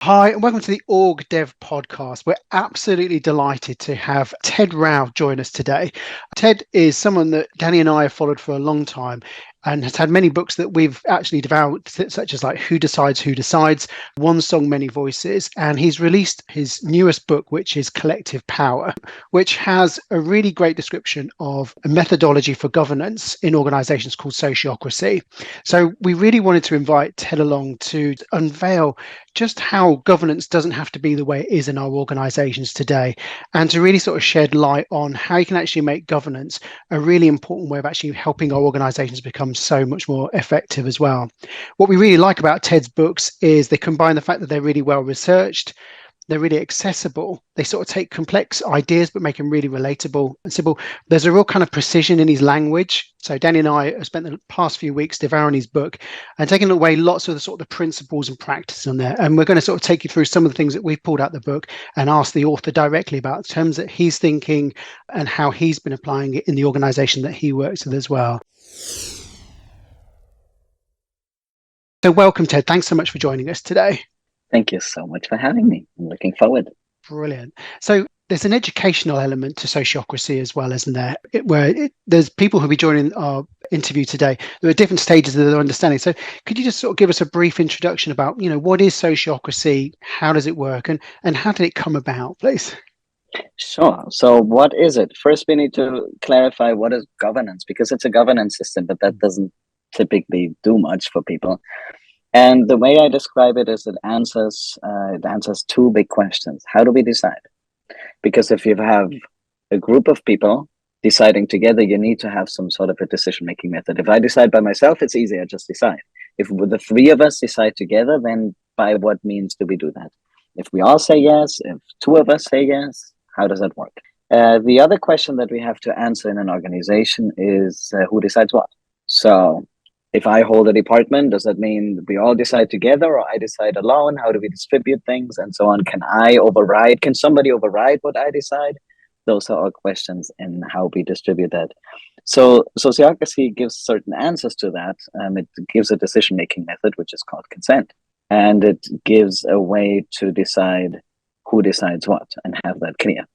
Hi, and welcome to the OrgDev Podcast. We're absolutely delighted to have Ted Rau join us today. Ted is someone that Danny and I have followed for a long time and has had many books that we've actually devoured, such as like Who Decides, Who Decides, One Song, Many Voices. And he's released his newest book, which is Collective Power, which has a really great description of a methodology for governance in organizations called Sociocracy. So we really wanted to invite Ted along to unveil just how governance doesn't have to be the way it is in our organizations today, and to really sort of shed light on how you can actually make governance a really important way of actually helping our organizations become so much more effective as well. What we really like about Ted's books is they combine the fact that they're really well researched, they're really accessible. They sort of take complex ideas but make them really relatable and simple. There's a real kind of precision in his language. So Danny and I have spent the past few weeks devouring his book and taking away lots of the sort of the principles and practices on there. And we're going to sort of take you through some of the things that we've pulled out the book and ask the author directly about terms that he's thinking and how he's been applying it in the organization that he works with as well. So welcome, Ted. Thanks so much for joining us today. Thank you so much for having me. I'm looking forward. Brilliant. So there's an educational element to sociocracy as well, isn't there? There's people who'll be joining our interview today. There are different stages of their understanding. So could you just sort of give us a brief introduction about, what is sociocracy? How does it work? And how did it come about, please? Sure. So what is it? First, we need to clarify what is governance, because it's a governance system, but that doesn't typically do much for people. And the way I describe it is it answers two big questions. How do we decide? Because if you have a group of people deciding together, you need to have some sort of a decision-making method. If I decide by myself, it's easy, I just decide. If the three of us decide together, then by what means do we do that? If we all say yes, if two of us say yes, how does that work? The other question that we have to answer in an organization is who decides what? So if I hold a department, does that mean we all decide together or I decide alone? How do we distribute things and so on? Can somebody override what I decide? Those are all questions in how we distribute that. So sociocracy gives certain answers to that. It gives a decision-making method, which is called consent. And it gives a way to decide who decides what and have that clear.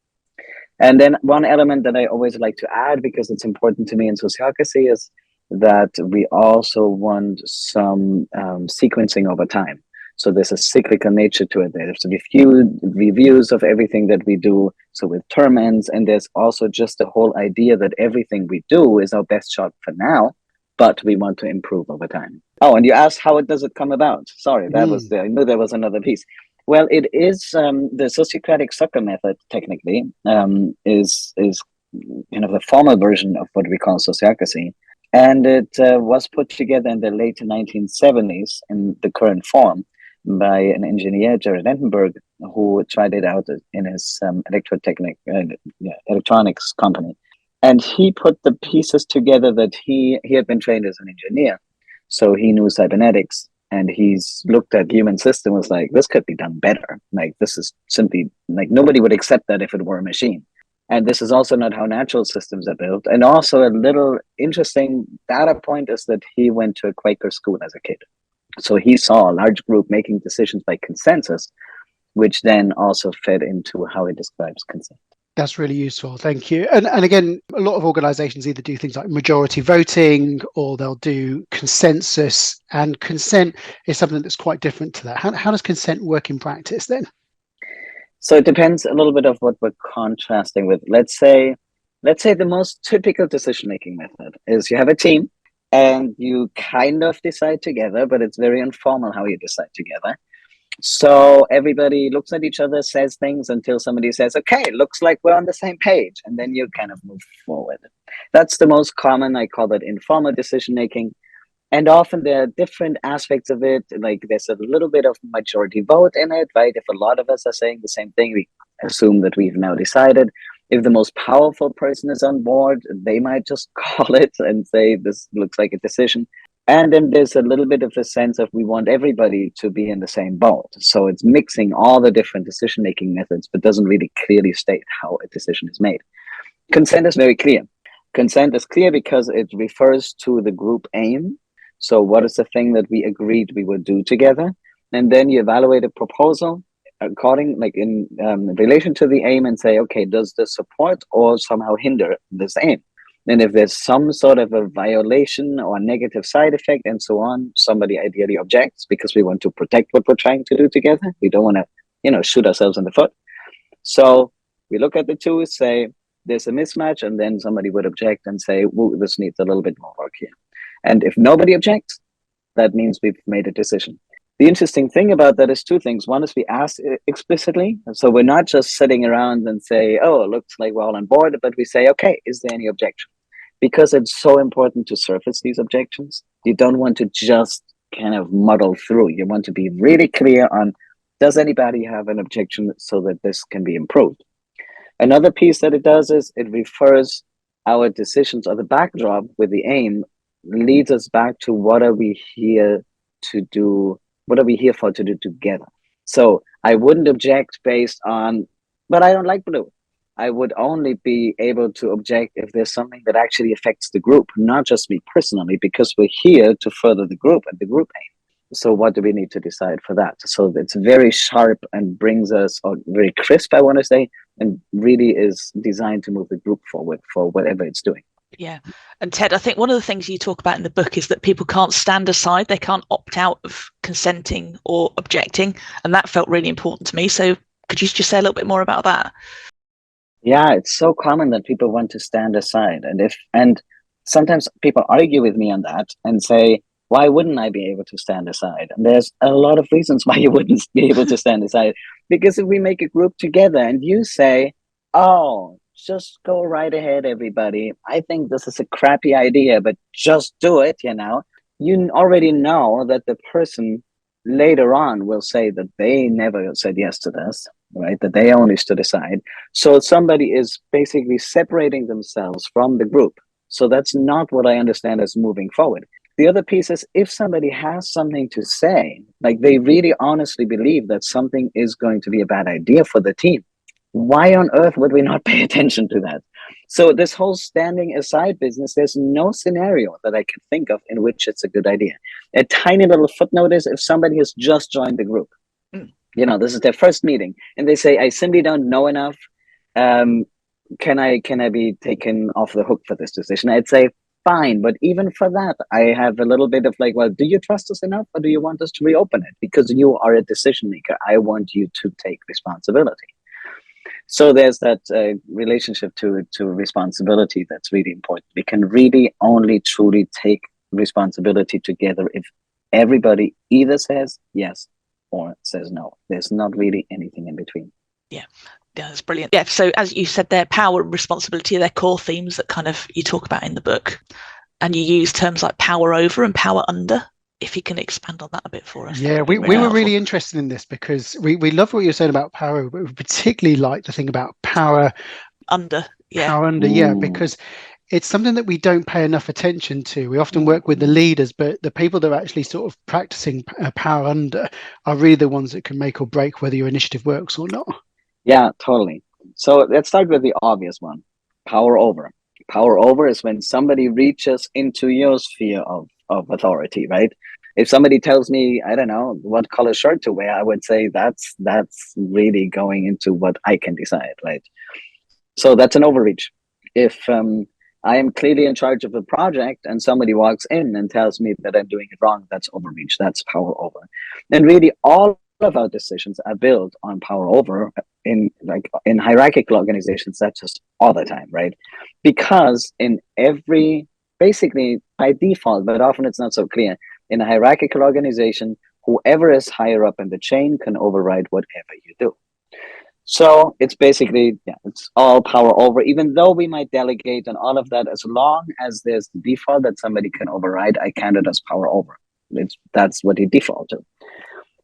And then one element that I always like to add, because it's important to me in sociocracy, is that we also want some sequencing over time. So there's a cyclical nature to it. There's reviews of everything that we do, so with term ends, and there's also just the whole idea that everything we do is our best shot for now, but we want to improve over time. Oh, and you asked how does it come about? Sorry, I knew there was another piece. Well, it is the sociocratic soccer method. Technically, is kind of the formal version of what we call sociocracy. And it was put together in the late 1970s in the current form by an engineer, Jared Entenberg, who tried it out in his electronics company. And he put the pieces together that he had been trained as an engineer. So he knew cybernetics, and he's looked at human system, was like, this could be done better. Like, this is simply, like, nobody would accept that if it were a machine. And this is also not how natural systems are built. And also a little interesting data point is that he went to a Quaker school as a kid. So he saw a large group making decisions by consensus, which then also fed into how he describes consent. That's really useful. Thank you. And again, a lot of organizations either do things like majority voting or they'll do consensus. And consent is something that's quite different to that. How does consent work in practice then? So it depends a little bit of what we're contrasting with. Let's say the most typical decision-making method is you have a team and you kind of decide together, but it's very informal how you decide together. So everybody looks at each other, says things until somebody says, okay, looks like we're on the same page. And then you kind of move forward. That's the most common. I call that informal decision-making. And often there are different aspects of it. Like there's a little bit of majority vote in it, right? If a lot of us are saying the same thing, we assume that we've now decided. If the most powerful person is on board, they might just call it and say, this looks like a decision. And then there's a little bit of a sense of we want everybody to be in the same boat. So it's mixing all the different decision-making methods, but doesn't really clearly state how a decision is made. Consent is very clear. Consent is clear because it refers to the group aim. So what is the thing that we agreed we would do together? And then you evaluate a proposal according, like in relation to the aim, and say, okay, does this support or somehow hinder this aim? And if there's some sort of a violation or negative side effect and so on, somebody ideally objects, because we want to protect what we're trying to do together. We don't want to, shoot ourselves in the foot. So we look at the two, say there's a mismatch, and then somebody would object and say, well, this needs a little bit more work here. And if nobody objects, that means we've made a decision. The interesting thing about that is two things. One is we ask explicitly. So we're not just sitting around and say, oh, it looks like we're all on board, but we say, okay, is there any objection? Because it's so important to surface these objections. You don't want to just kind of muddle through. You want to be really clear on, does anybody have an objection, so that this can be improved? Another piece that it does is it refers our decisions, or the backdrop with the aim leads us back to what are we here to do? What are we here for to do together? So I wouldn't object based on, but I don't like blue. I would only be able to object if there's something that actually affects the group, not just me personally, because we're here to further the group and the group aim. So what do we need to decide for that? So it's very sharp and brings us, or very crisp, I want to say, and really is designed to move the group forward for whatever it's doing. Yeah. And Ted, I think one of the things you talk about in the book is that people can't stand aside. They can't opt out of consenting or objecting. And that felt really important to me. So could you just say a little bit more about that? Yeah, it's so common that people want to stand aside. And sometimes people argue with me on that and say, why wouldn't I be able to stand aside? And there's a lot of reasons why you wouldn't be able to stand aside. Because if we make a group together and you say, oh, just go right ahead, everybody. I think this is a crappy idea, but just do it, you already know that the person later on will say that they never said yes to this, right? That they only stood aside. So somebody is basically separating themselves from the group. So that's not what I understand as moving forward. The other piece is, if somebody has something to say, like they really honestly believe that something is going to be a bad idea for the team, why on earth would we not pay attention to that? So this whole standing aside business, there's no scenario that I can think of in which it's a good idea. A tiny little footnote is if somebody has just joined the group, this is their first meeting, and they say, I simply don't know enough. Can I be taken off the hook for this decision? I'd say, fine. But even for that, I have a little bit of like, well, do you trust us enough, or do you want us to reopen it? Because you are a decision maker. I want you to take responsibility. So there's that relationship to responsibility that's really important. We can really only truly take responsibility together if everybody either says yes or says no. There's not really anything in between. Yeah, that's brilliant. Yeah, so as you said there, power and responsibility are their core themes that kind of you talk about in the book. And you use terms like power over and power under. If you can expand on that a bit for us. Yeah, we were really interested in this because we love what you're saying about power, but we particularly like the thing about power under. Yeah. Power under, yeah, because it's something that we don't pay enough attention to. We often work with the leaders, but the people that are actually sort of practicing power under are really the ones that can make or break whether your initiative works or not. Yeah, totally. So let's start with the obvious one, power over. Power over is when somebody reaches into your sphere of authority, right? If somebody tells me, I don't know, what color shirt to wear, I would say that's really going into what I can decide, right? So that's an overreach. If I am clearly in charge of a project and somebody walks in and tells me that I'm doing it wrong, that's overreach. That's power over. And really all of our decisions are built on power over in hierarchical organizations. That's just all the time, right? Because in every, basically by default, but often it's not so clear, in a hierarchical organization, whoever is higher up in the chain can override whatever you do. So it's basically, it's all power over, even though we might delegate and all of that, as long as there's the default that somebody can override, I count it as power over. That's what you default to.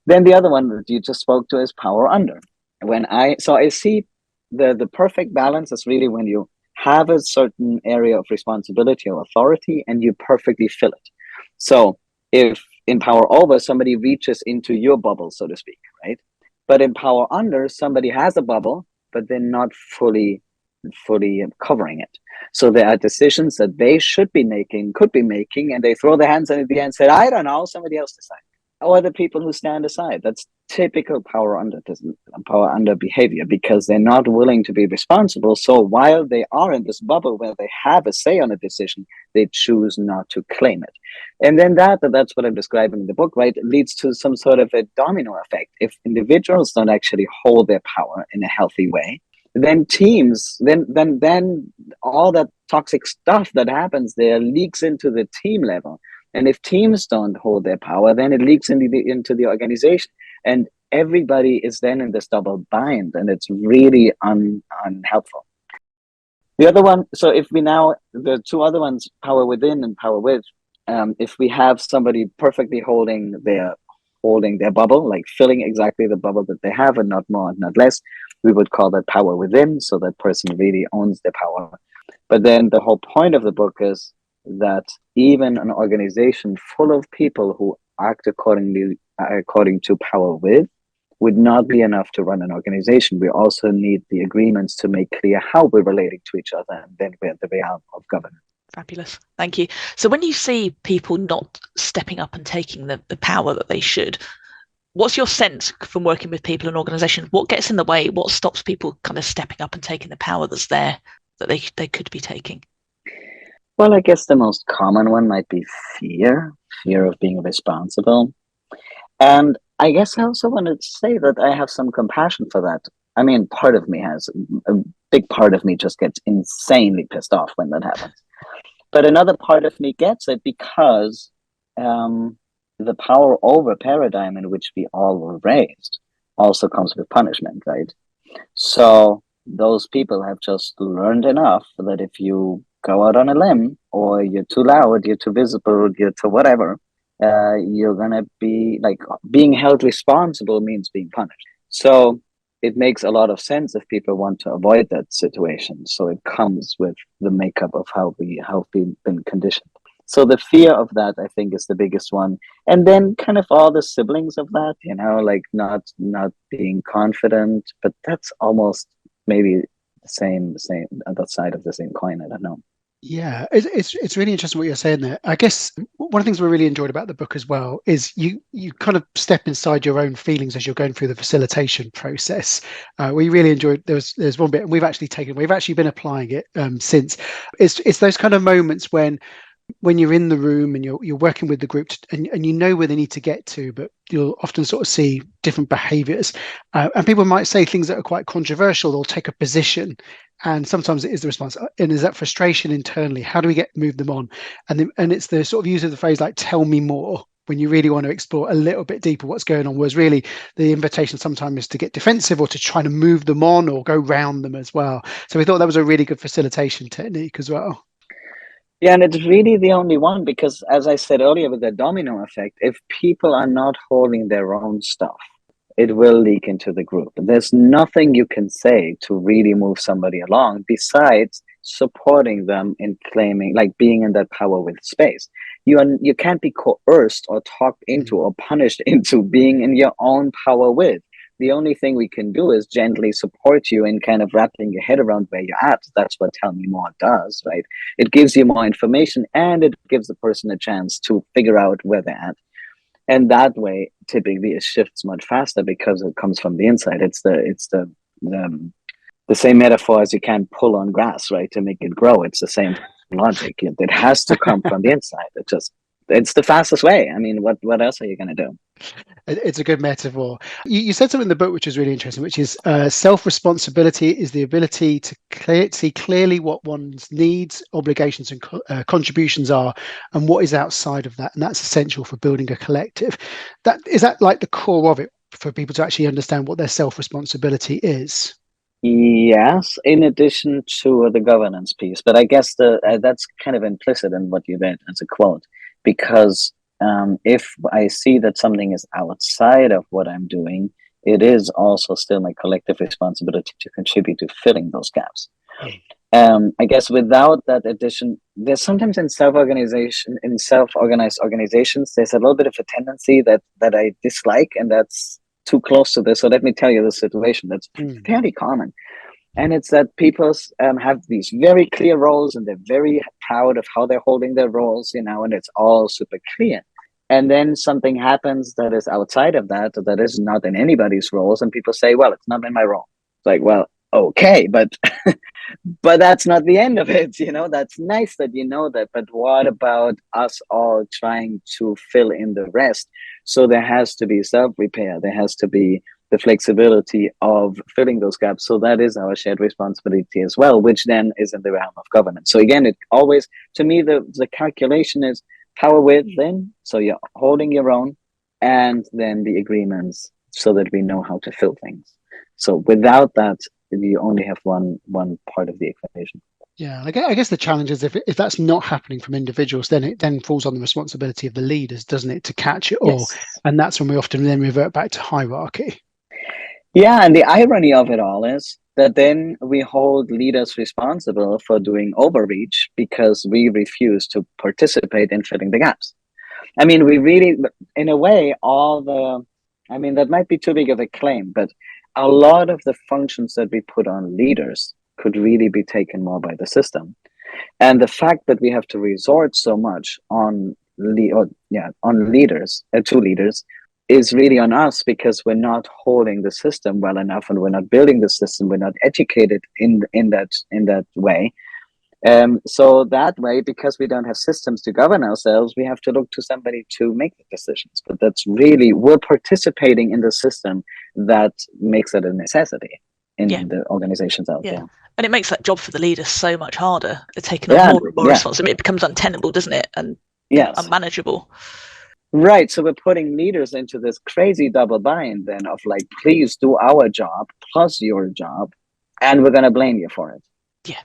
Then the other one that you just spoke to is power under. I see the perfect balance is really when you have a certain area of responsibility or authority and you perfectly fill it. So if in power over, somebody reaches into your bubble, so to speak, right? But in power under, somebody has a bubble, but they're not fully covering it. So there are decisions that they should be making, could be making, and they throw their hands in the air and say, I don't know, somebody else decide. or the people who stand aside. That's typical power under behavior, because they're not willing to be responsible. So while they are in this bubble where they have a say on a decision, they choose not to claim it. And then that's what I'm describing in the book, right? It leads to some sort of a domino effect. If individuals don't actually hold their power in a healthy way, then teams, then all that toxic stuff that happens there leaks into the team level. And if teams don't hold their power, then it leaks into the organization. And everybody is then in this double bind, and it's really unhelpful. The other one, so if we now, the two other ones, power within and power with, if we have somebody perfectly holding their bubble, like filling exactly the bubble that they have and not more and not less, we would call that power within. So that person really owns their power. But then the whole point of the book is that even an organization full of people who act according to power with would not be enough to run an organization. We also need the agreements to make clear how we're relating to each other, and then we're at the realm of governance. Fabulous. Thank you. So when you see people not stepping up and taking the power that they should, what's your sense from working with people and organizations? What gets in the way? What stops people kind of stepping up and taking the power that's there that they could be taking? Well, I guess the most common one might be fear of being responsible. And I guess I also wanted to say that I have some compassion for that. I mean, a big part of me just gets insanely pissed off when that happens. But another part of me gets it because the power over paradigm in which we all were raised also comes with punishment, right? So those people have just learned enough that if you go out on a limb, or you're too loud, you're too visible, you're too whatever, you're gonna be like, being held responsible means being punished. So it makes a lot of sense if people want to avoid that situation. So it comes with the makeup of how we've been conditioned. So the fear of that, I think, is the biggest one. And then kind of all the siblings of that, like not being confident, but that's almost maybe the same other side of the same coin. I don't know. Yeah, it's really interesting what you're saying there. I guess one of the things we really enjoyed about the book as well is you kind of step inside your own feelings as you're going through the facilitation process. We really enjoyed. There's one bit, and we've actually been applying it since. It's those kind of moments when you're in the room and you're working with the group and you know where they need to get to, but you'll often sort of see different behaviors, and people might say things that are quite controversial. They'll take a position, and sometimes it is the response, and is that frustration internally? How do we move them on? And it's the sort of use of the phrase like "tell me more" when you really want to explore a little bit deeper what's going on. Whereas really the invitation sometimes is to get defensive or to try to move them on or go round them as well. So we thought that was a really good facilitation technique as well. Yeah, and it's really the only one, because as I said earlier with the domino effect, if people are not holding their own stuff, it will leak into the group. There's nothing you can say to really move somebody along besides supporting them in claiming, like being in that power with space. You can't be coerced or talked into or punished into being in your own power with. The only thing we can do is gently support you in kind of wrapping your head around where you're at. That's what Tell Me More does, right? It gives you more information, and it gives the person a chance to figure out where they're at. And that way, typically, it shifts much faster because it comes from the inside. It's the same metaphor as you can't pull on grass, right, to make it grow. It's the same logic. It has to come from the inside. It's the fastest way. I mean, what else are you going to do? It's a good metaphor. You said something in the book which is really interesting, which is self-responsibility is the ability to see clearly what one's needs, obligations, and contributions are, and what is outside of that, and that's essential for building a collective. Is that like the core of it, for people to actually understand what their self-responsibility is? Yes, in addition to the governance piece, but I guess that's kind of implicit in what you read as a quote, because if I see that something is outside of what I'm doing, it is also still my collective responsibility to contribute to filling those gaps. I guess without that addition, there's sometimes in self-organized organizations, there's a little bit of a tendency that I dislike, and that's too close to this. So let me tell you the situation that's fairly common. And it's that people have these very clear roles, and they're very proud of how they're holding their roles, and it's all super clear. And then something happens that is outside of that, that is not in anybody's roles, and people say, well, it's not in my role. It's like, well, okay, but but that's not the end of it. That's nice that you know that, but what about us all trying to fill in the rest? So there has to be self-repair, there has to be the flexibility of filling those gaps. So that is our shared responsibility as well, which then is in the realm of governance. So again, it always, to me, the calculation is power within, so you're holding your own, and then the agreements so that we know how to fill things. So without that, you only have one part of the equation. Yeah, I guess the challenge is if that's not happening from individuals, then it then falls on the responsibility of the leaders, doesn't it, to catch it all? Yes. And that's when we often then revert back to hierarchy. Yeah, and the irony of it all is that then we hold leaders responsible for doing overreach because we refuse to participate in filling the gaps. I mean, we really, in a way, that might be too big of a claim, but a lot of the functions that we put on leaders could really be taken more by the system. And the fact that we have to resort so much on leaders, to leaders, is really on us, because we're not holding the system well enough, and we're not building the system. We're not educated in that way. So that way, because we don't have systems to govern ourselves, we have to look to somebody to make the decisions. But that's really, we're participating in the system that makes it a necessity in the organizations out there. And it makes that job for the leaders so much harder. They're taking on more and more responsibility. It becomes untenable, doesn't it? And unmanageable. Right. So we're putting leaders into this crazy double bind then of like, please do our job plus your job, and we're going to blame you for it. Yeah.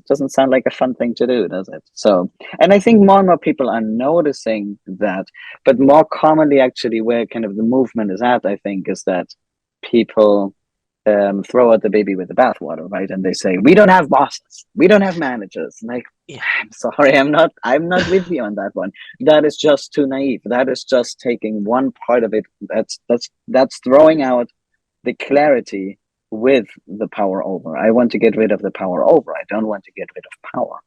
Doesn't sound like a fun thing to do, does it? So, and I think more and more people are noticing that, but more commonly actually where kind of the movement is at, I think, is that people throw out the baby with the bathwater, right? And they say, we don't have bosses, we don't have managers. Like, I'm sorry, I'm not with you on that one. That is just too naive. That is just taking one part of it. That's throwing out the clarity with the power over. I want to get rid of the power over. I don't want to get rid of power.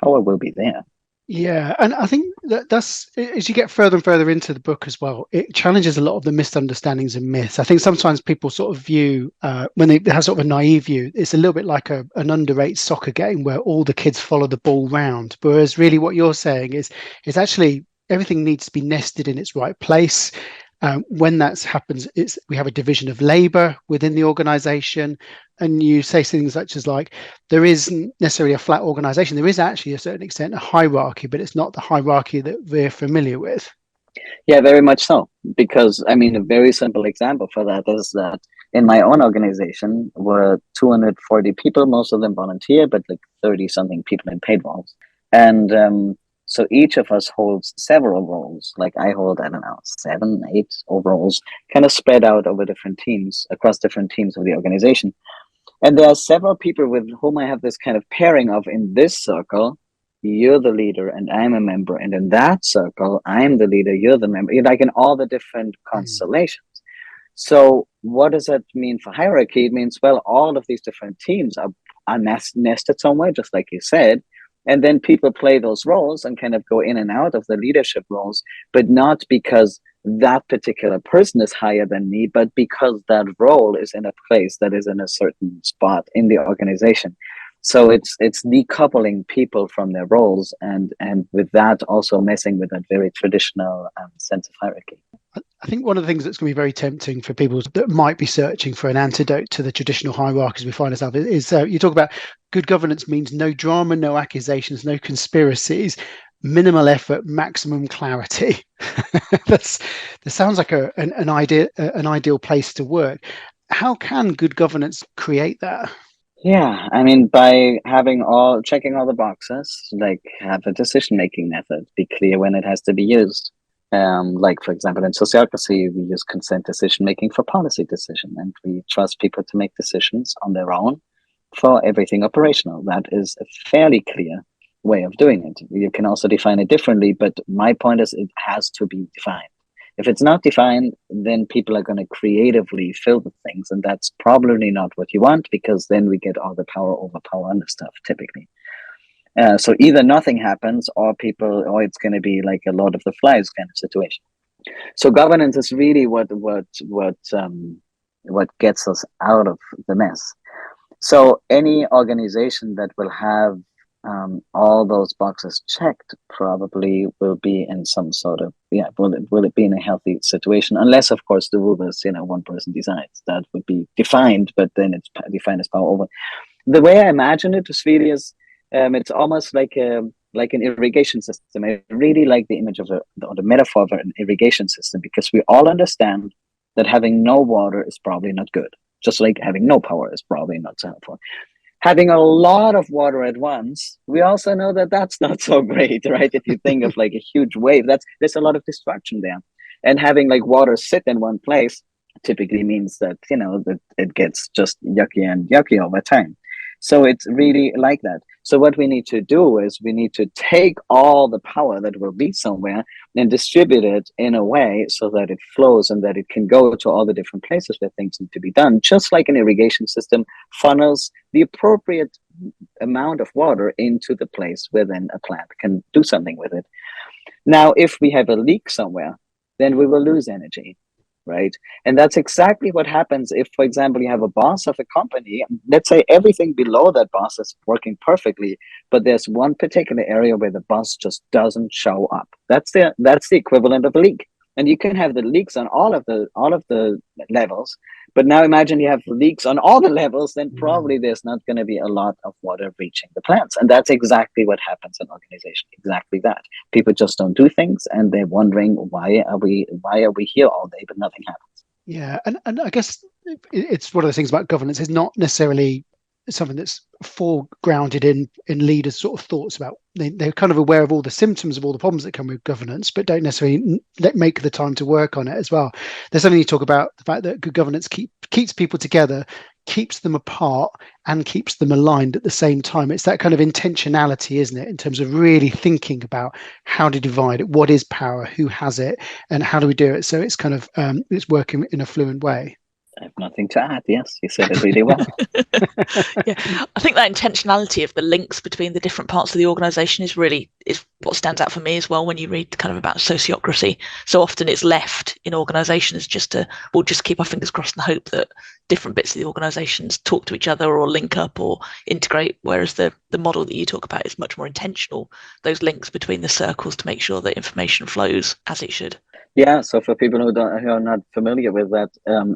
Power will be there. Yeah, and I think that's as you get further and further into the book as well, it challenges a lot of the misunderstandings and myths. I think sometimes people sort of view, when they have sort of a naive view, it's a little bit like an under-8 soccer game where all the kids follow the ball round. Whereas really what you're saying is actually everything needs to be nested in its right place. When that happens, we have a division of labor within the organization, and you say things such as like, there isn't necessarily a flat organization. There is actually, a certain extent, a hierarchy, but it's not the hierarchy that we're familiar with. Yeah, very much so. Because, I mean, a very simple example for that is that in my own organization, we're 240 people, most of them volunteer, but like 30-something people in paid roles. And so each of us holds several roles. Like I hold, 7, 8 overalls, kind of spread out over different teams, across different teams of the organization. And there are several people with whom I have this kind of pairing of, in this circle, you're the leader and I'm a member. And in that circle, I'm the leader, you're the member. Like in all the different constellations. So what does that mean for hierarchy? It means, well, all of these different teams are nested somewhere, just like you said. And then people play those roles and kind of go in and out of the leadership roles, but not because that particular person is higher than me, but because that role is in a place that is in a certain spot in the organization. So it's decoupling people from their roles, and with that also messing with that very traditional sense of hierarchy. I think one of the things that's going to be very tempting for people that might be searching for an antidote to the traditional hierarchies we find ourselves is you talk about good governance means no drama, no accusations, no conspiracies, minimal effort, maximum clarity. That sounds like an ideal place to work. How can good governance create that? Yeah, I mean, by checking all the boxes, like have a decision-making method, be clear when it has to be used. Like, for example, in Sociocracy, we use consent decision-making for policy decision, and we trust people to make decisions on their own for everything operational. That is a fairly clear way of doing it. You can also define it differently, but my point is it has to be defined. If it's not defined, then people are going to creatively fill the things, and that's probably not what you want, because then we get all the power over power under stuff typically. So either nothing happens, or it's going to be like a Lord of the Flies kind of situation. So governance is really what gets us out of the mess. So any organization that will have all those boxes checked probably will be in some sort of will it be in a healthy situation, unless of course the rule is one person decides. That would be defined, but then it's defined as power over. The way I imagine it is really it's almost like an irrigation system. I really like the image of the metaphor of an irrigation system, because we all understand that having no water is probably not good, just like having no power is probably not so helpful. Having a lot of water at once, we also know that that's not so great, right? If you think of like a huge wave, there's a lot of destruction there. And having like water sit in one place typically means that, that it gets just yucky and yucky over time. So it's really like that. So what we need to do is we need to take all the power that will be somewhere and distribute it in a way so that it flows and that it can go to all the different places where things need to be done. Just like an irrigation system funnels the appropriate amount of water into the place where then a plant can do something with it. Now, if we have a leak somewhere, then we will lose energy. Right. And that's exactly what happens if, for example, you have a boss of a company. Let's say everything below that boss is working perfectly, but there's one particular area where the boss just doesn't show up. That's the equivalent of a leak. And you can have the leaks on all of the levels. But now imagine you have leaks on all the levels, then probably there's not going to be a lot of water reaching the plants. And that's exactly what happens in organization. Exactly that. People just don't do things, and they're wondering why are we here all day but nothing happens. Yeah, and I guess it's one of the things about governance is not necessarily something that's foregrounded in leaders' sort of thoughts about. They're kind of aware of all the symptoms of all the problems that come with governance, but don't necessarily make the time to work on it as well. There's something you talk about, the fact that good governance keeps people together, keeps them apart, and keeps them aligned at the same time. It's that kind of intentionality, isn't it, in terms of really thinking about how to divide it, what is power, who has it, and how do we do it so it's kind of it's working in a fluent way. I have nothing to add. Yes, you said it really well. Yeah, I think that intentionality of the links between the different parts of the organisation is what stands out for me as well when you read kind of about sociocracy. So often it's left in organisations we'll just keep our fingers crossed and hope that different bits of the organisations talk to each other or link up or integrate, whereas the model that you talk about is much more intentional, those links between the circles to make sure that information flows as it should. Yeah, so for people who are not familiar with that,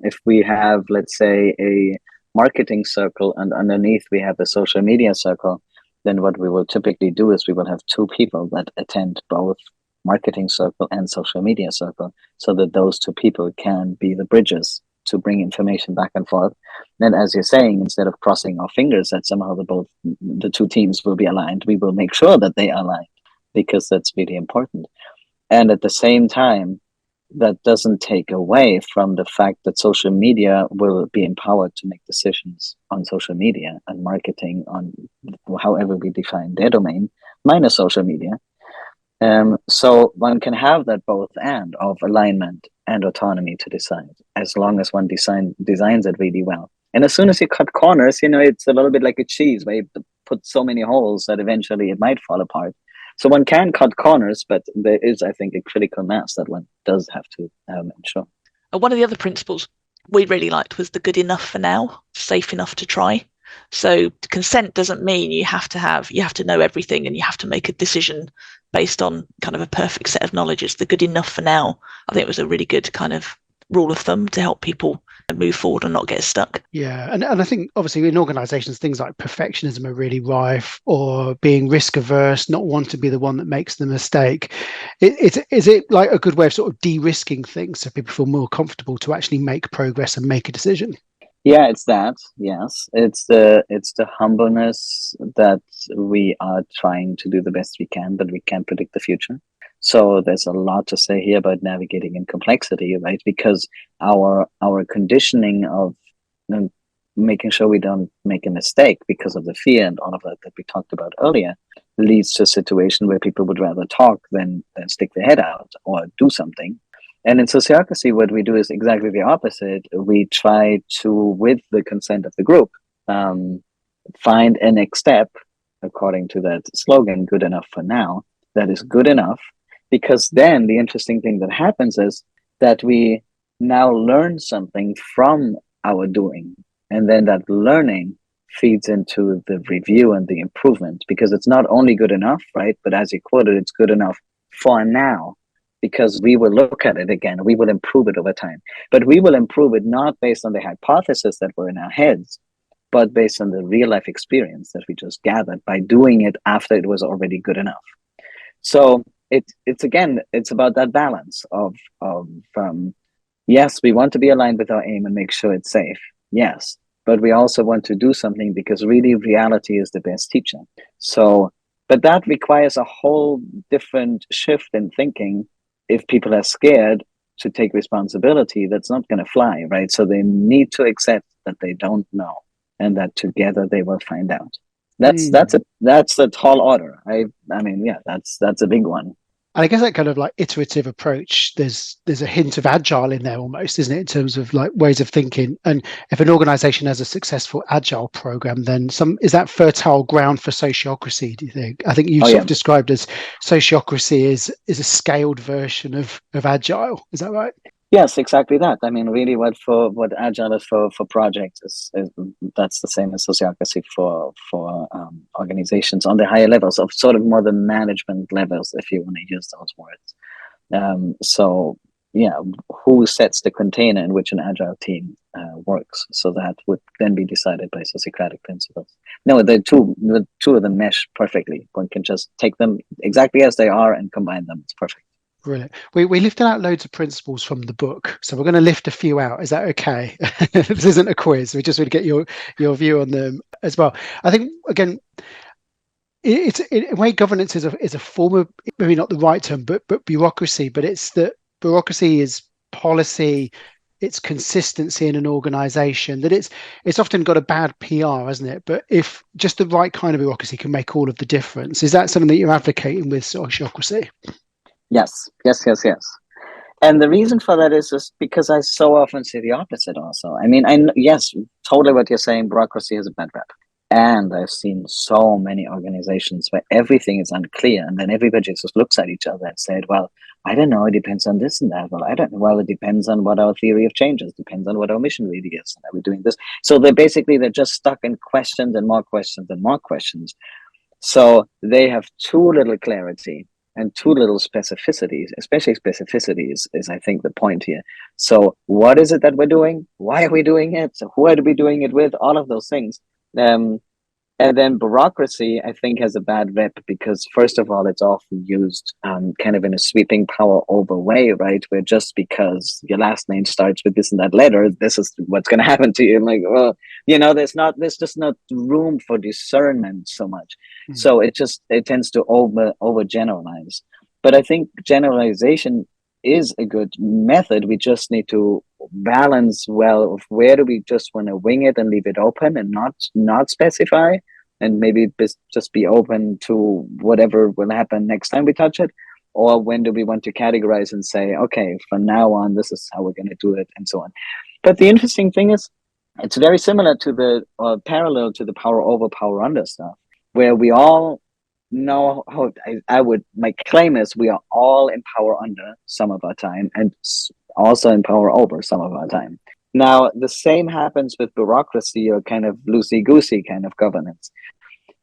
if we have, let's say, a marketing circle and underneath we have a social media circle, then what we will typically do is we will have two people that attend both marketing circle and social media circle, so that those two people can be the bridges to bring information back and forth. Then, as you're saying, instead of crossing our fingers that somehow the two teams will be aligned, we will make sure that they are aligned, because that's really important. And at the same time, that doesn't take away from the fact that social media will be empowered to make decisions on social media and marketing on however we define their domain, minus social media. So one can have that both and of alignment and autonomy to decide, as long as one designs it really well. And as soon as you cut corners, it's a little bit like a cheese where you put so many holes that eventually it might fall apart. So one can cut corners, but there is, I think, a critical mass that one does have to ensure. One of the other principles we really liked was the good enough for now, safe enough to try. So consent doesn't mean you have to know everything and you have to make a decision based on kind of a perfect set of knowledge. It's the good enough for now. I think it was a really good kind of rule of thumb to help people move forward and not get stuck. Yeah, and I think obviously in organizations things like perfectionism are really rife, or being risk averse, not want to be the one that makes the mistake. Is it like a good way of sort of de-risking things so people feel more comfortable to actually make progress and make a decision? Yeah, it's that. Yes, it's the humbleness that we are trying to do the best we can, but we can't predict the future. So there's a lot to say here about navigating in complexity, right? Because our conditioning of making sure we don't make a mistake because of the fear and all of that we talked about earlier leads to a situation where people would rather talk than stick their head out or do something. And in sociocracy, what we do is exactly the opposite. We try to, with the consent of the group, find a next step according to that slogan, good enough for now, that is good enough. Because then the interesting thing that happens is that we now learn something from our doing. And then that learning feeds into the review and the improvement, because it's not only good enough, right? But as you quoted, it's good enough for now, because we will look at it again. We will improve it over time. But we will improve it not based on the hypothesis that were in our heads, but based on the real life experience that we just gathered by doing it after it was already good enough. So it's about that balance of yes, we want to be aligned with our aim and make sure it's safe. Yes, but we also want to do something because really reality is the best teacher. So, but that requires a whole different shift in thinking. If people are scared to take responsibility, that's not going to fly, right? So they need to accept that they don't know, and that together they will find out. That's a tall order. I mean, yeah, that's a big one. And I guess that kind of like iterative approach, there's a hint of agile in there almost, isn't it, in terms of like ways of thinking. And if an organization has a successful agile program, then is that fertile ground for sociocracy, do you think? I think you sort of described as sociocracy is a scaled version of agile. Is that right? Yes, exactly that. I mean, really, what agile is for projects is that's the same as sociocracy for organizations on the higher levels of sort of more the management levels, if you want to use those words. So yeah, who sets the container in which an agile team works? So that would then be decided by sociocratic principles. No, the two of them mesh perfectly. One can just take them exactly as they are and combine them. It's perfect. Brilliant. We lifted out loads of principles from the book, so we're going to lift a few out. Is that okay? This isn't a quiz. We just want to get your view on them as well. I think again, it's in a way governance is a form of, maybe not the right term, but bureaucracy. But it's that bureaucracy is policy, it's consistency in an organization. That it's often got a bad PR, hasn't it? But if just the right kind of bureaucracy can make all of the difference, is that something that you're advocating with sociocracy? Yes. And the reason for that is just because I so often see the opposite also. I mean, yes, totally what you're saying, bureaucracy has a bad rep. And I've seen so many organizations where everything is unclear, and then everybody just looks at each other and said, well, I don't know, it depends on this and that. Well, I don't know. Well, it depends on what our theory of change is, depends on what our mission really is. And are we doing this? So they're just stuck in questions and more questions and more questions. So they have too little clarity and too little specificities, especially specificity is I think the point here. So what is it that we're doing? Why are we doing it? So who are we doing it with? All of those things. And then bureaucracy, I think, has a bad rep because, first of all, it's often used kind of in a sweeping power over way, right? Where just because your last name starts with this and that letter, this is what's going to happen to you. And like, well, there's just not room for discernment so much. Mm-hmm. So it tends to over generalize. But I think generalization is a good method. We just need to balance well of where do we just want to wing it and leave it open and not specify, and maybe just be open to whatever will happen next time we touch it, or when do we want to categorize and say, okay, from now on this is how we're going to do it, and so on. But the interesting thing is it's very similar to the parallel to the power over power under stuff, where we all know how my claim is we are all in power under some of our time and also in power over some of our time. Now, the same happens with bureaucracy or kind of loosey-goosey kind of governance.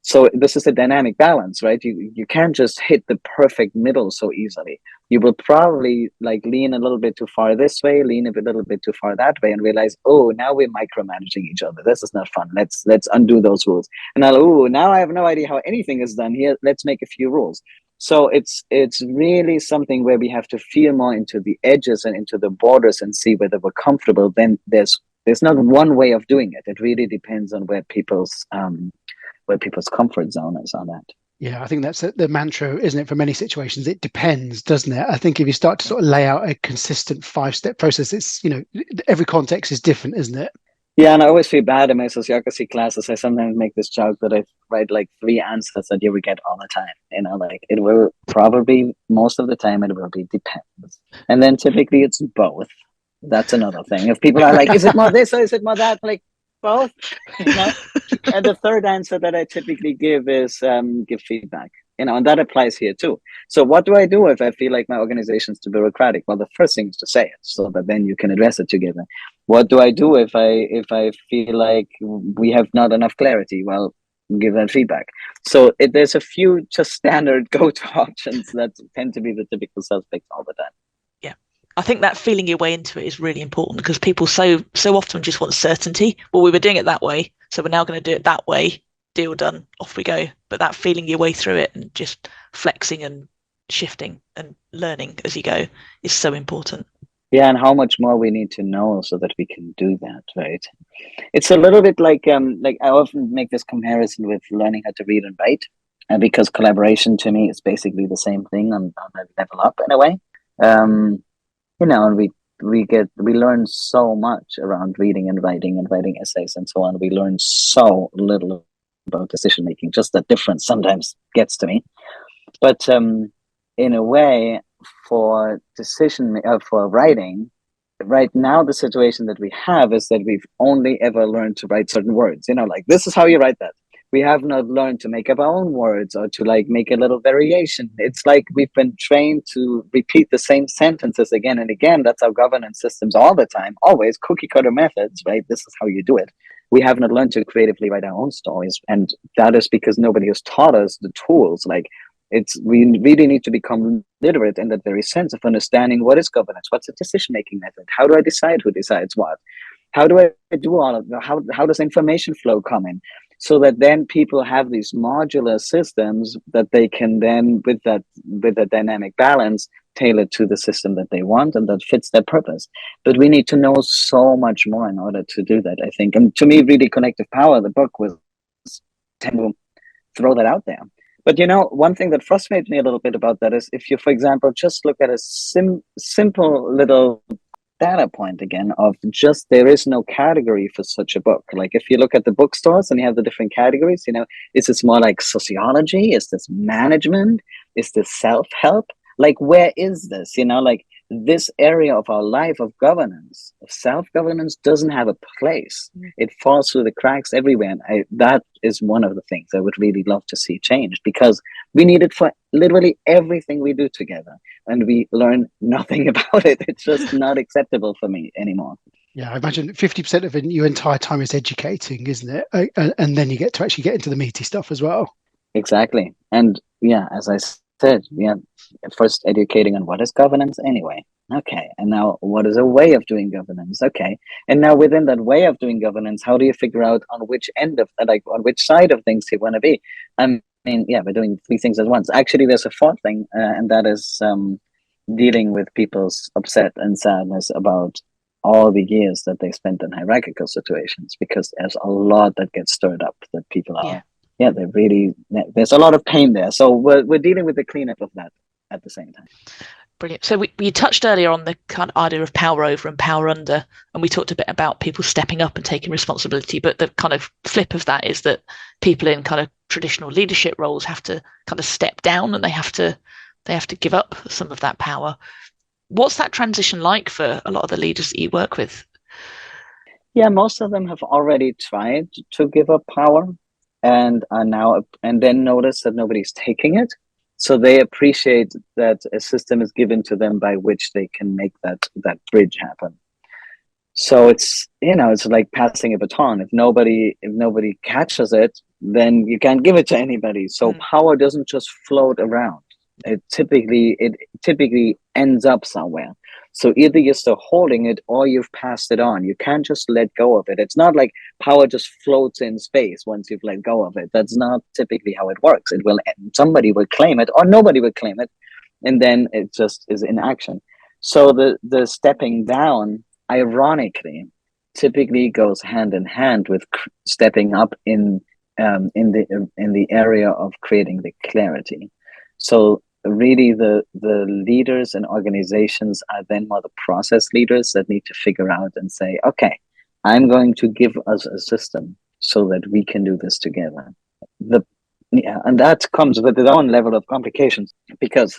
So this is a dynamic balance, right? You can't just hit the perfect middle so easily. You will probably like lean a little bit too far this way, lean a little bit too far that way, and realize, oh, now we're micromanaging each other. This is not fun. Let's undo those rules. And now I have no idea how anything is done here. Let's make a few rules. So it's really something where we have to feel more into the edges and into the borders and see whether we're comfortable. Then there's not one way of doing it. It really depends on where people's comfort zone is on that. Yeah, I think that's the mantra, isn't it, for many situations? It depends, doesn't it? I think if you start to sort of lay out a consistent 5-step process, it's, every context is different, isn't it? Yeah, and I always feel bad in my sociocracy classes. I sometimes make this joke that I write like 3 answers that you would get all the time. Like it will probably, most of the time, it will be depends. And then typically it's both. That's another thing. If people are like, is it more this or is it more that? Like, Both. You know? And the third answer that I typically give is give feedback. And that applies here too. So what do I do if I feel like my organization is too bureaucratic? Well, the first thing is to say it so that then you can address it together. What do I do if I feel like we have not enough clarity? Well, give that feedback. So there's a few just standard go-to options that tend to be the typical suspects all the time. Yeah. I think that feeling your way into it is really important, because people so often just want certainty. Well, we were doing it that way, so we're now going to do it that way. Deal done, off we go. But that feeling your way through it and just flexing and shifting and learning as you go is so important. Yeah, and how much more we need to know so that we can do that, right? It's a little bit like I often make this comparison with learning how to read and write, and because collaboration to me is basically the same thing on a level up in a way. And we learn so much around reading and writing essays and so on. We learn so little about decision making. Just the difference sometimes gets to me. But in a way, for writing, right now the situation that we have is that we've only ever learned to write certain words. Like this is how you write that. We have not learned to make up our own words or to make a little variation. It's like we've been trained to repeat the same sentences again and again. That's our governance systems all the time, always cookie cutter methods, right? This is how you do it. We have not learned to creatively write our own stories. And that is because nobody has taught us the tools. We really need to become literate in that very sense of understanding what is governance, what's a decision-making method, how do I decide who decides what, how do I do all of that, how does information flow come in, so that then people have these modular systems that they can then, with that dynamic balance, tailor to the system that they want and that fits their purpose. But we need to know so much more in order to do that, I think. And to me, really, Collective Power, the book, was to throw that out there. But one thing that frustrates me a little bit about that is if you, for example, just look at a simple little data point again of just there is no category for such a book. Like if you look at the bookstores and you have the different categories, is this more like sociology? Is this management? Is this self-help? Where is this? This area of our life of governance, of self-governance, doesn't have a place. It falls through the cracks everywhere. And that is one of the things I would really love to see changed, because we need it for literally everything we do together. And we learn nothing about it. It's just not acceptable for me anymore. Yeah, I imagine 50% of your entire time is educating, isn't it? And then you get to actually get into the meaty stuff as well. Exactly. And yeah, as I said, first educating on what is governance anyway. Okay. And now what is a way of doing governance? Okay. And now within that way of doing governance, how do you figure out on which end of on which side of things you want to be? We're doing three things at once. Actually, there's a fourth thing, and that is dealing with people's upset and sadness about all the years that they spent in hierarchical situations, because there's a lot that gets stirred up that people are. Yeah, there's a lot of pain there. So we're dealing with the cleanup of that at the same time. Brilliant. So we touched earlier on the kind of idea of power over and power under, and we talked a bit about people stepping up and taking responsibility. But the kind of flip of that is that people in kind of traditional leadership roles have to kind of step down, and they have to give up some of that power. What's that transition like for a lot of the leaders that you work with? Yeah, most of them have already tried to give up power and are now, and then notice that nobody's taking it. So they appreciate that a system is given to them by which they can make that bridge happen. So it's like passing a baton. If nobody catches it, then you can't give it to anybody. So power doesn't just float around. It typically ends up somewhere. So either you're still holding it or you've passed it on. You can't just let go of it. It's not like power just floats in space once you've let go of it. That's not typically how it works. Somebody will claim it or nobody will claim it, and then it just is in action. So the stepping down, ironically, typically goes hand in hand with stepping up in the area of creating the clarity. So really the leaders and organizations are then more the process leaders that need to figure out and say, okay, I'm going to give us a system so that we can do this together. And that comes with its own level of complications, because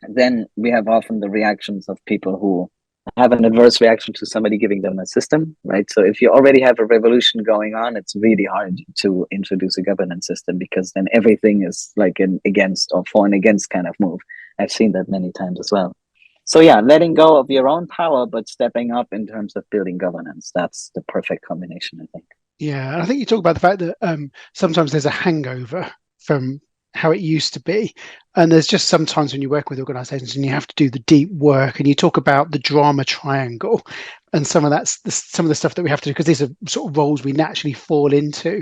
then we have often the reactions of people who have an adverse reaction to somebody giving them a system, right? So if you already have a revolution going on, it's really hard to introduce a governance system, because then everything is like an against or for and against kind of move. I've seen that many times as well. So yeah, letting go of your own power, but stepping up in terms of building governance. That's the perfect combination, I think. Yeah, and I think you talk about the fact that sometimes there's a hangover from how it used to be. And there's just sometimes when you work with organizations and you have to do the deep work, and you talk about the drama triangle and some of some of the stuff that we have to do, because these are sort of roles we naturally fall into.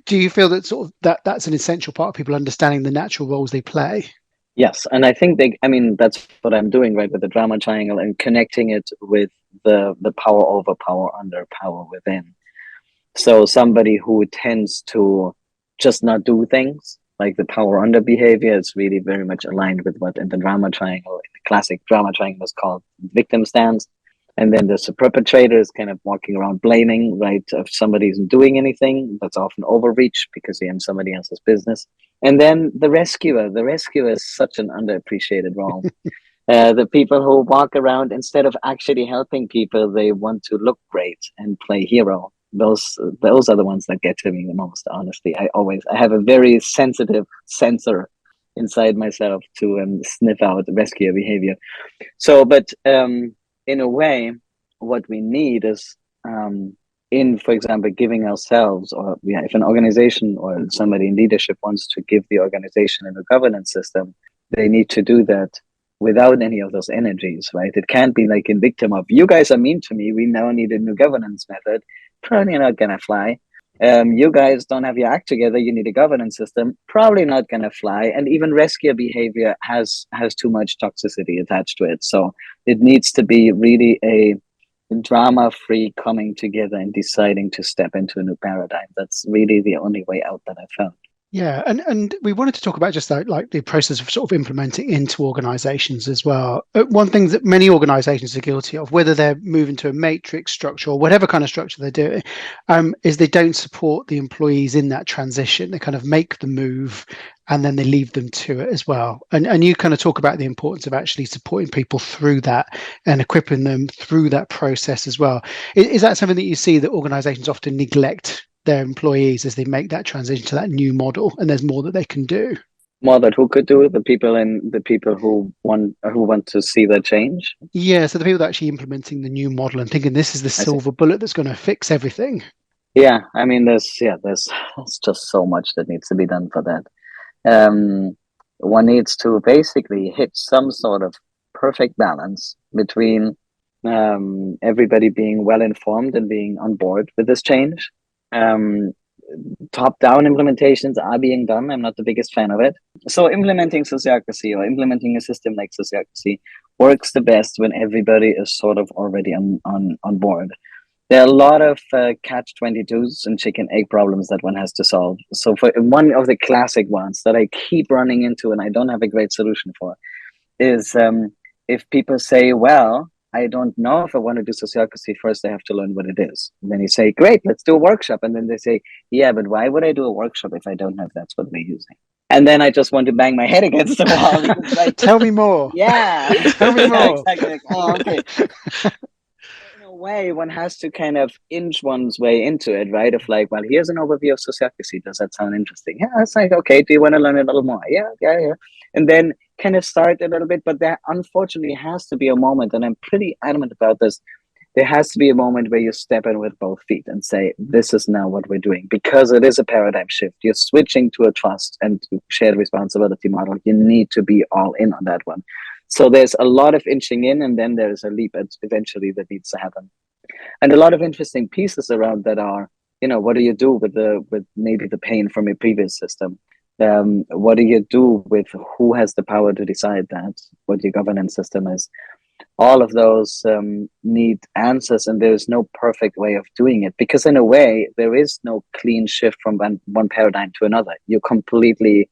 Do you feel that sort of that's an essential part of people understanding the natural roles they play? Yes, and I think that's what I'm doing, right, with the drama triangle and connecting it with the power over, power under, power within. So somebody who tends to just not do things, like the power under behavior, is really very much aligned with what in the drama triangle, in the classic drama triangle, is called victim stance. And then there's the perpetrator, is kind of walking around blaming, right? If somebody isn't doing anything, that's often overreach because you're in somebody else's business. And then the rescuer is such an underappreciated role. The people who walk around, instead of actually helping people, they want to look great and play hero. Those are the ones that get to me the most, honestly. I have a very sensitive sensor inside myself to sniff out rescue behavior. So, but in a way, what we need is, for example, giving ourselves, or if an organization or somebody in leadership wants to give the organization a governance system, they need to do that without any of those energies, right? It can't be like in victim of, you guys are mean to me, we now need a new governance method. Probably not gonna fly. You guys don't have your act together, you need a governance system. Probably not gonna fly. And even rescue behavior has too much toxicity attached to it. So it needs to be really a drama-free coming together and deciding to step into a new paradigm. That's really the only way out that I found. Yeah, and we wanted to talk about just like the process of sort of implementing into organizations as well. One thing that many organizations are guilty of, whether they're moving to a matrix structure or whatever kind of structure they're doing, is they don't support the employees in that transition. They kind of make the move and then they leave them to it as well. And you kind of talk about the importance of actually supporting people through that and equipping them through that process as well. Is that something that you see that organizations often neglect their employees as they make that transition to that new model, and there's more that they can do? More that who could do, the people who want to see that change? Yeah, so the people that are actually implementing the new model and thinking this is the silver bullet that's going to fix everything. Yeah, I mean, there's just so much that needs to be done for that. One needs to basically hit some sort of perfect balance between everybody being well informed and being on board with this change. Top-down implementations are being done. I'm not the biggest fan of it. So implementing sociocracy or implementing a system like sociocracy works the best when everybody is sort of already on board. There are a lot of catch-22s and chicken egg problems that one has to solve. So for one of the classic ones that I keep running into and I don't have a great solution for is if people say, well, I don't know if I want to do sociocracy. First, I have to learn what it is. And then you say, great, let's do a workshop. And then they say, yeah, but why would I do a workshop if I don't know if that's what we're using? And then I just want to bang my head against the wall. Tell me more. Yeah. Tell me more. Exactly. Oh, okay. In a way, one has to kind of inch one's way into it, right? Of like, well, here's an overview of sociocracy. Does that sound interesting? Yeah, it's like, okay, do you want to learn a little more? Yeah. And then kind of start a little bit, but there unfortunately has to be a moment, and I'm pretty adamant about this. There has to be a moment where you step in with both feet and say, this is now what we're doing, because it is a paradigm shift. You're switching to a trust and to shared responsibility model. You need to be all in on that one. So there's a lot of inching in, and then there's a leap eventually that needs to happen. And a lot of interesting pieces around that are, what do you do with maybe the pain from your previous system? What do you do with who has the power to decide that, what your governance system is? All of those need answers, and there's no perfect way of doing it, because in a way, there is no clean shift from one paradigm to another. You're completely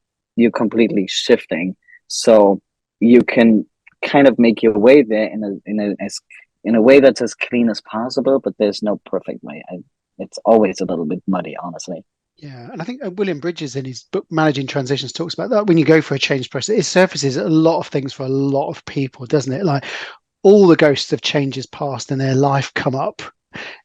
shifting. So you can kind of make your way there in a way that's as clean as possible, but there's no perfect way. It's always a little bit muddy, honestly. Yeah, and I think William Bridges in his book Managing Transitions talks about that. When you go for a change process, it surfaces a lot of things for a lot of people, doesn't it? Like, all the ghosts of changes past in their life come up.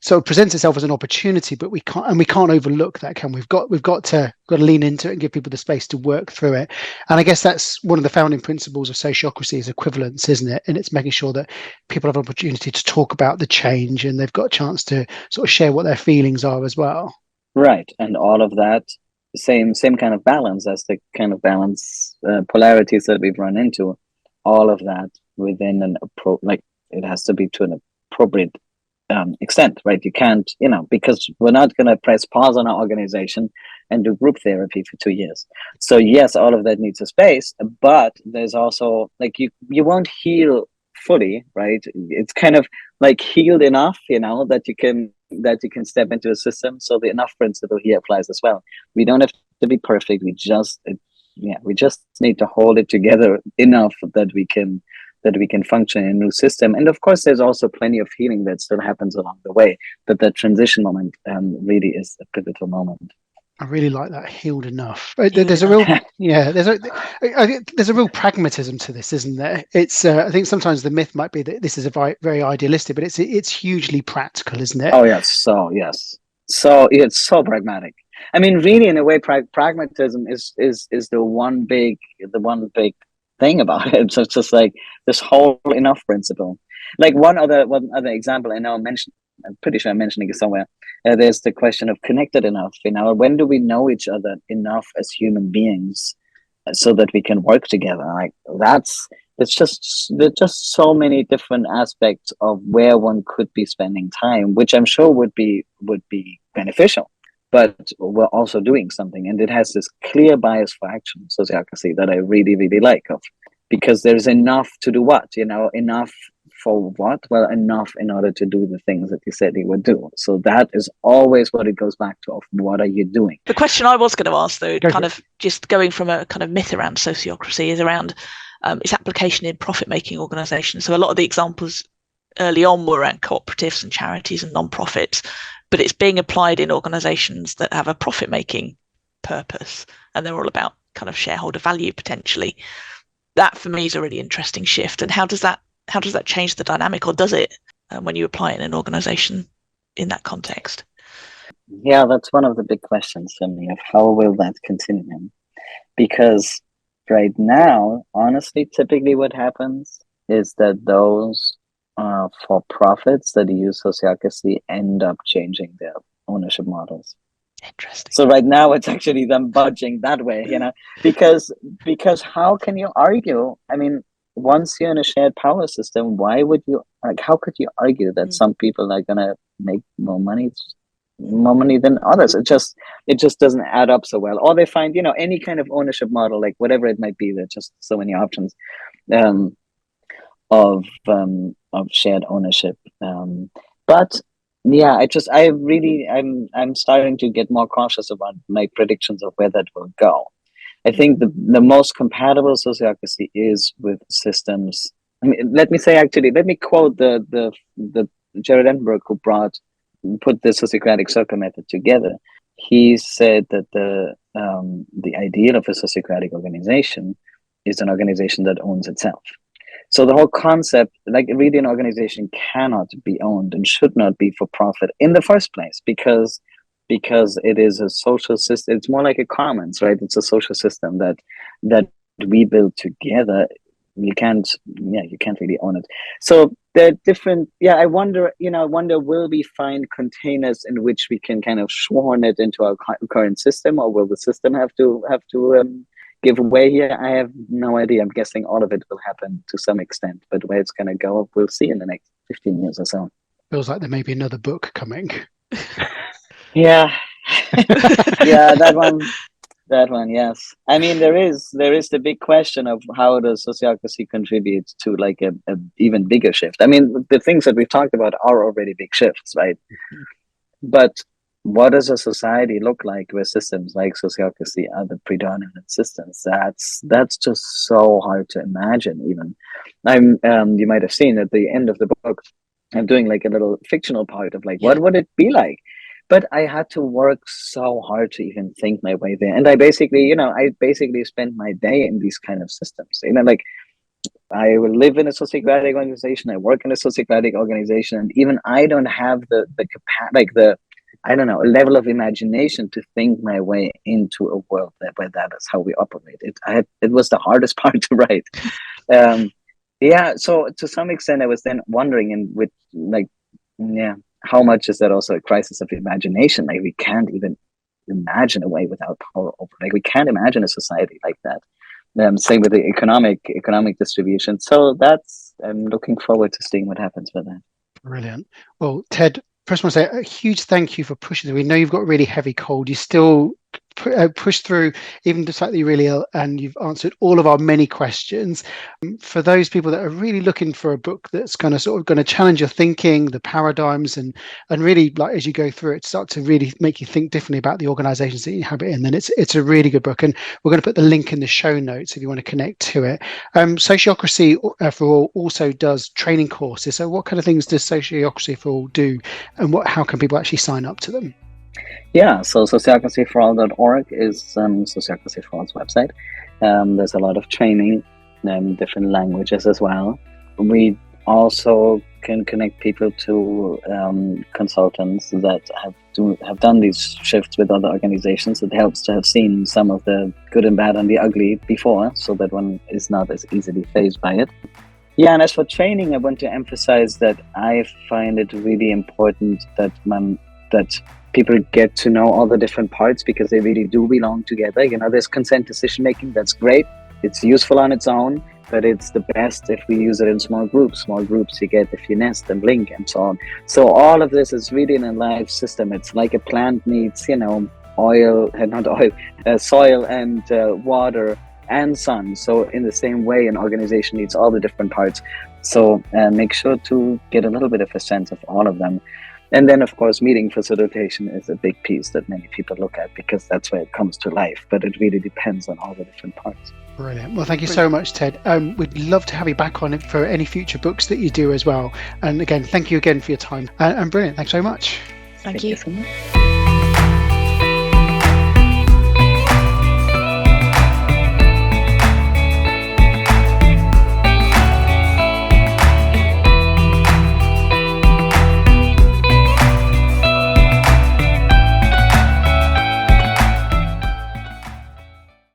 So it presents itself as an opportunity, but we can't overlook that, can we? We've got to lean into it and give people the space to work through it. And I guess that's one of the founding principles of sociocracy is equivalence, isn't it? And it's making sure that people have an opportunity to talk about the change and they've got a chance to sort of share what their feelings are as well. Right, and all of that same kind of balance as the kind of balance polarities that we've run into. All of that within it has to be to an appropriate extent, right? You can't, because we're not going to press pause on our organization and do group therapy for 2 years. So yes, all of that needs a space, but there's also you won't heal fully, right? It's kind of like healed enough, that you can step into a system. So the enough principle here applies as well. We don't have to be perfect. We just need to hold it together enough that we can function in a new system. And of course, there's also plenty of healing that still happens along the way. But that transition moment really is a pivotal moment. I really like that, healed enough. There's a real, there's a real pragmatism to this, isn't there? It's I think sometimes the myth might be that this is a very idealistic, but it's hugely practical, isn't it? Oh yes, so it's so pragmatic. I mean, really, in a way, pragmatism is the one big thing about it. So it's just like this whole enough principle. Like one other example I know I'm pretty sure I'm mentioning it somewhere. There's the question of connected enough. When do we know each other enough as human beings so that we can work together? Like there's just so many different aspects of where one could be spending time, which I'm sure would be beneficial. But we're also doing something, and it has this clear bias for action, sociocracy, that I really, really like, because there's enough to do what, enough for what? Well, enough in order to do the things that you said you would do. So that is always what it goes back to, of what are you doing? The question I was going to ask, though, kind of just going from a kind of myth around sociocracy, is around its application in profit-making organisations. So a lot of the examples early on were around cooperatives and charities and non-profits, but it's being applied in organisations that have a profit-making purpose, and they're all about kind of shareholder value potentially. That for me is a really interesting shift. And how does that change the dynamic, or does it, when you apply it in an organisation in that context? Yeah, that's one of the big questions for me, of how will that continue? Because right now, honestly, typically what happens is that those for profits that use sociocracy end up changing their ownership models. Interesting. So right now it's actually them budging that way, because how can you argue? I mean, once you're in a shared power system, how could you argue that some people are gonna make more money than others? It just doesn't add up so well. Or they find, any kind of ownership model, like whatever it might be, there's just so many options of shared ownership. But yeah, I'm starting to get more cautious about my predictions of where that will go. I think the most compatible sociocracy is with systems. I mean, let me quote the Jared Edinburgh, who put the Sociocratic circle method together. He said that the ideal of a sociocratic organization is an organization that owns itself. So the whole concept, like really an organization cannot be owned and should not be for profit in the first place, because it is a social system. It's more like a commons, right? It's a social system that we build together. You can't really own it. So they're different. Yeah, I wonder, will we find containers in which we can kind of shoehorn it into our current system, or will the system have to give away here? I have no idea. I'm guessing all of it will happen to some extent, but where it's going to go, we'll see in the next 15 years or so. Feels like there may be another book coming. Yeah. Yeah, that one, yes. I mean, there is the big question of how does sociocracy contribute to like a even bigger shift. I mean, the things that we've talked about are already big shifts, right? But what does a society look like where systems like sociocracy are the predominant systems? That's just so hard to imagine. Even you might have seen at the end of the book, I'm doing like a little fictional part of like, what would it be like? But I had to work so hard to even think my way there. And I basically spent my day in these kind of systems. Like I will live in a sociocratic organization. I work in a sociocratic organization, and even I don't have the I don't know, a level of imagination to think my way into a world where that is how we operate. It was the hardest part to write. Yeah, so to some extent, I was then wondering, and with how much is that also a crisis of imagination? Like, we can't even imagine a way without power over. Like, we can't imagine a society like that. Same with the economic distribution. So I'm looking forward to seeing what happens with that. Brilliant. Well, Ted, first I want to say a huge thank you for pushing through. We know you've got a really heavy cold. You still push through, even despite that you're really ill, and you've answered all of our many questions. For those people that are really looking for a book that's going to challenge your thinking, the paradigms, and really, like, as you go through it, start to really make you think differently about the organizations that you inhabit in, then it's a really good book. And we're going to put the link in the show notes if you want to connect to it. Sociocracy For All also does training courses. So what kind of things does Sociocracy For All do, and how can people actually sign up to them? Yeah, so sociocracyforall.org is Sociocracy For All's website. There's a lot of training, different languages as well. We also can connect people to consultants that have done these shifts with other organizations. It helps to have seen some of the good and bad and the ugly before, so that one is not as easily fazed by it. Yeah, and as for training, I want to emphasize that I find it really important that people get to know all the different parts, because they really do belong together. You know, there's consent decision making. That's great. It's useful on its own, but it's the best if we use it in small groups. Small groups you get if you nest and link and so on. So all of this is really in a life system. It's like a plant needs, soil and water and sun. So in the same way, an organization needs all the different parts. So make sure to get a little bit of a sense of all of them. And then, of course, meeting facilitation is a big piece that many people look at, because that's where it comes to life. But it really depends on all the different parts. Brilliant. Well, thank you so much, Ted. We'd love to have you back on it for any future books that you do as well. And again, thank you again for your time. And brilliant. Thanks so much. Thank you. So much.